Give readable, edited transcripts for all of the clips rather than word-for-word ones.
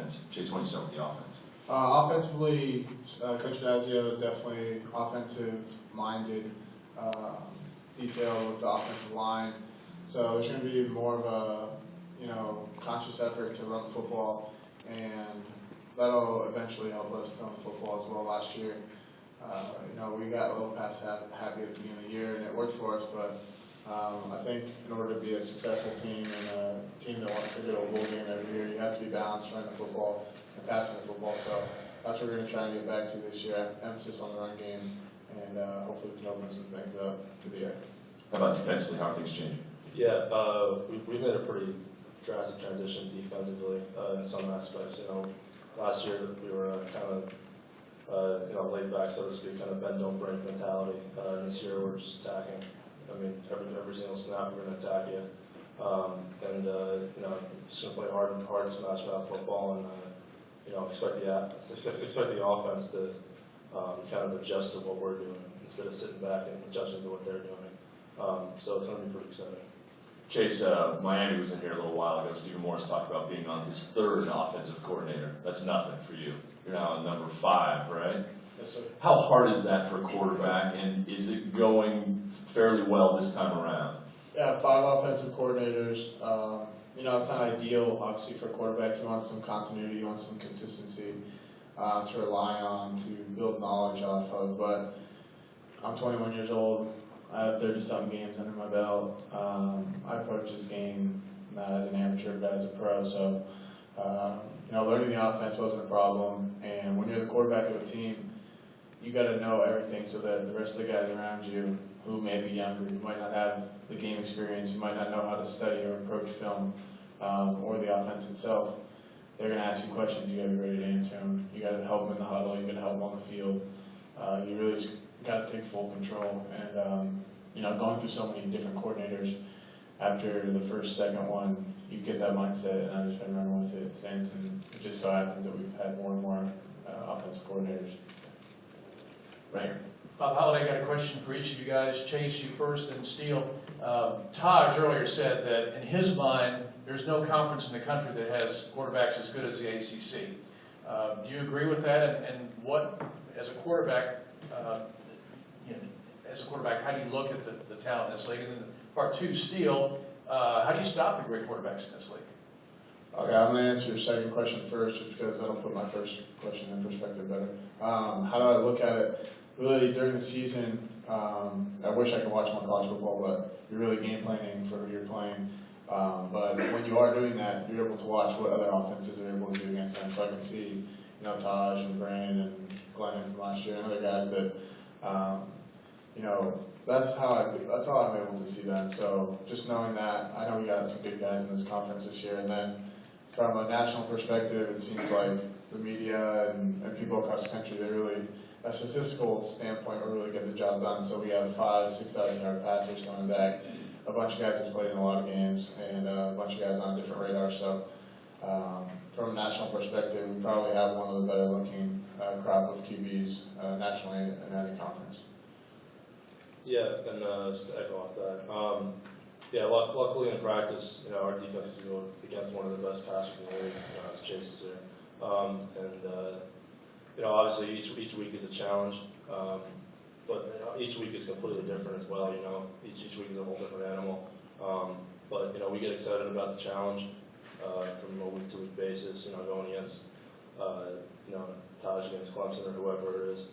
defense. Chase, why don't you start with the offense? Offensively, Coach Addazio definitely offensive-minded detail with the offensive line. So there's going to be more of a conscious effort to run the football, and that'll eventually help us throw the football as well. Last year, we got a little pass happy at the beginning of the year, and it worked for us. But I think in order to be a successful team and a team that wants to go to a bowl game every year, you have to be balanced running the football and passing the football. So that's what we're going to try and get back to this year. Emphasis on the run game, and hopefully we can open some things up through the air. How about defensively? How are things changing? Yeah, we've made a pretty drastic transition defensively in some aspects. Last year we were kind of laid back, so to speak, kind of bend don't break mentality. This year we're just attacking. I mean, every single snap we're going to attack you, just going to play hard and smash mouth football, and expect the offense to kind of adjust to what we're doing instead of sitting back and adjusting to what they're doing. So it's going to be pretty exciting. Chase, Miami was in here a little while ago. Steve Morris talked about being on his third offensive coordinator. That's nothing for you. You're now on number 5, right? Yes, sir. How hard is that for a quarterback, and is it going fairly well this time around? Yeah, 5 offensive coordinators. It's not ideal, obviously, for a quarterback. You want some continuity, you want some consistency to rely on, to build knowledge off of. But I'm 21 years old. I have 30-something games under my belt. I approach this game not as an amateur, but as a pro. So, learning the offense wasn't a problem. And when you're the quarterback of a team, you got to know everything so that the rest of the guys around you, who may be younger, who might not have the game experience, who might not know how to study or approach film or the offense itself, they're going to ask you questions. You got to be ready to answer them. You got to help them in the huddle. You got to help them on the field. You really just got to take full control. And going through so many different coordinators, after the first, second one, you get that mindset, and I've just been running with it since. And it just so happens that we've had more and more offensive coordinators. Right here. Bob Holliday, got a question for each of you guys. Chase, you first, and Steele. Taj earlier said that in his mind, there's no conference in the country that has quarterbacks as good as the ACC. Do you agree with that? And what, as a quarterback, how do you look at the talent in this league? And then part 2, Steele, how do you stop the great quarterbacks in this league? Okay, I'm going to answer your second question first, just because that'll put my first question in perspective better. How do I look at it? Really, during the season, I wish I could watch more college football, but you're really game planning for who you're playing. But when you are doing that, you're able to watch what other offenses are able to do against them. So I can see, Taj and Brandon and Glennon from last year and other guys that, that's how I'm able to see them. So just knowing that, I know we got some good guys in this conference this year. And then from a national perspective, it seems like the media and people across the country, they really, a statistical standpoint, will really get the job done. So we have 5,000-6,000 yard passers coming back, a bunch of guys that played in a lot of games, and a bunch of guys on different radars. So from a national perspective, we probably have one of the better looking crop of QBs nationally in any conference. Yeah, and just to echo off that. Luckily in practice, our defense is going against one of the best passers in the league, as Chase is here. Obviously each week is a challenge, but each week is completely different as well. Each week is a whole different animal. But we get excited about the challenge from a week-to-week basis. Going against Taj against Clemson or whoever it is,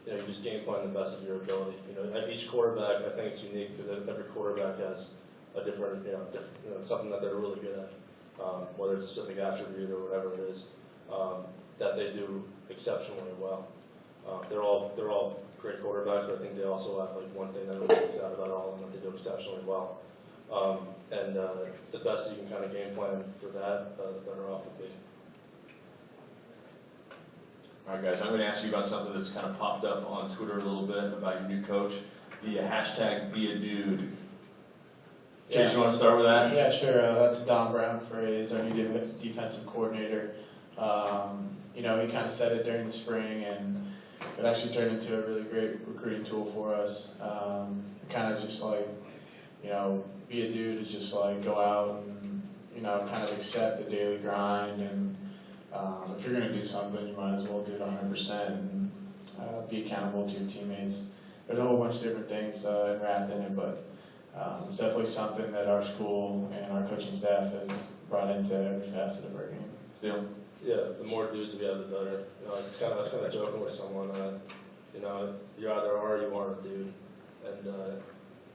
you just game plan the best of your ability. Each quarterback, I think it's unique because every quarterback has a different, something that they're really good at, whether it's a specific attribute or whatever it is, that they do exceptionally well. They're all great quarterbacks, but I think they also have one thing that really sticks out about all of them that they do exceptionally well. The best you can kind of game plan for that, the better off will be. All right, guys, I'm going to ask you about something that's kind of popped up on Twitter a little bit about your new coach, the hashtag #BeADude. Chase, you want to start with that? Yeah, sure. That's a Don Brown phrase, our new defensive coordinator. He kind of said it during the spring, and it actually turned into a really great recruiting tool for us. It kind of just be a dude is just go out and, kind of accept the daily grind, and if you're going to do something, you might as well do it 100% and be accountable to your teammates. There's a whole bunch of different things wrapped in it, but it's definitely something that our school and our coaching staff has brought into every facet of our game. Steele? Yeah, the more dudes we have, the better. I was kind of joking with someone that, you either are or you aren't a dude. And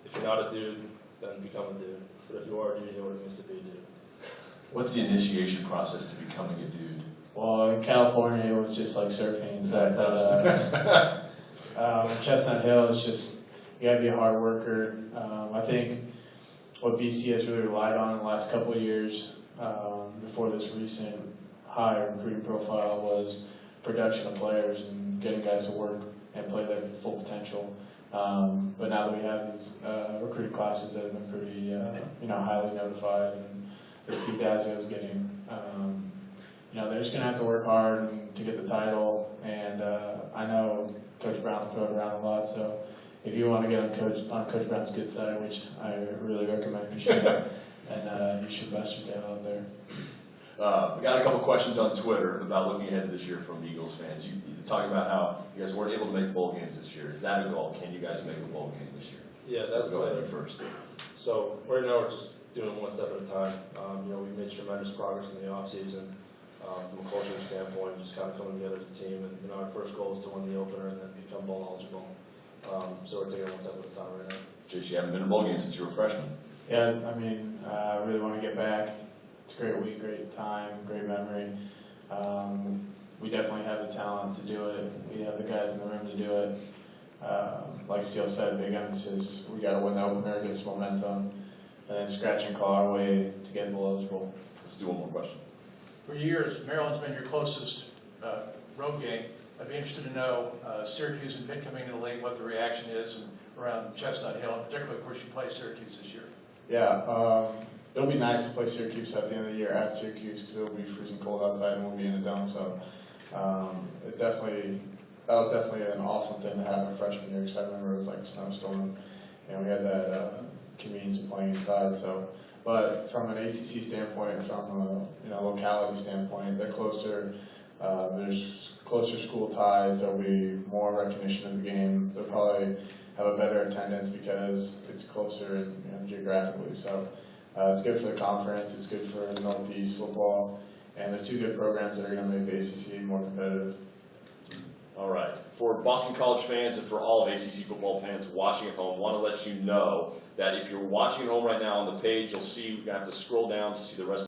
if you're not a dude, then become a dude. But if you are a dude, you know what it means to be a dude. What's the initiation process to becoming a dude? Well, in California, it was just like surfing and stuff. But Chestnut Hill, it's just, you gotta be a hard worker. I think what BC has really relied on in the last couple of years, before this recent high recruiting profile, was production of players and getting guys to work and play their full potential. But now that we have these recruiting classes that have been pretty, highly notified, and that Steve Addazio is getting, they're just gonna have to work hard to get the title. And I know Coach Brown throw it around a lot, so if you want to get on Coach Brown's good side, which I really recommend you should, and you should bust your tail out there. We got a couple questions on Twitter about looking ahead to this year from Eagles fans. You talking about how you guys weren't able to make bowl games this year. Is that a goal? Can you guys make a bowl game this year? Yeah, So that's go ahead, you first. So right now we're just doing one step at a time. We made tremendous progress in the off season from a culture standpoint, just kind of coming together as a team. And our first goal is to win the opener and then become bowl eligible. So we're taking it one step at a time right now. Jace, you haven't been to bowl games since you were a freshman. Yeah, I really want to get back. It's a great week, great time, great memory. We definitely have the talent to do it. We have the guys in the room to do it. Like Steele said, big emphasis. We got to win the opener, get some momentum, and then scratch and claw our way to get bowl eligible. Let's do one more question. For years, Maryland's been your closest road game. I'd be interested to know Syracuse and Pitt coming into the league, what the reaction is and around Chestnut Hill, and particularly, of course, you play Syracuse this year. Yeah, it'll be nice to play Syracuse at the end of the year at Syracuse, because it'll be freezing cold outside and we'll be in a dome. So that was definitely an awesome thing to have in freshman year, because I remember it was like a snowstorm. We had that convenience of playing inside. So, but from an ACC standpoint, from a locality standpoint, they're closer. There's closer school ties. There'll be more recognition of the game. They'll probably have a better attendance because it's closer geographically. So it's good for the conference. It's good for the Northeast football. And they're two good programs that are going to make the ACC more competitive. All right. For Boston College fans and for all of ACC football fans watching at home, want to let you know that if you're watching at home right now on the page, you'll see, you're going to have to scroll down to see the rest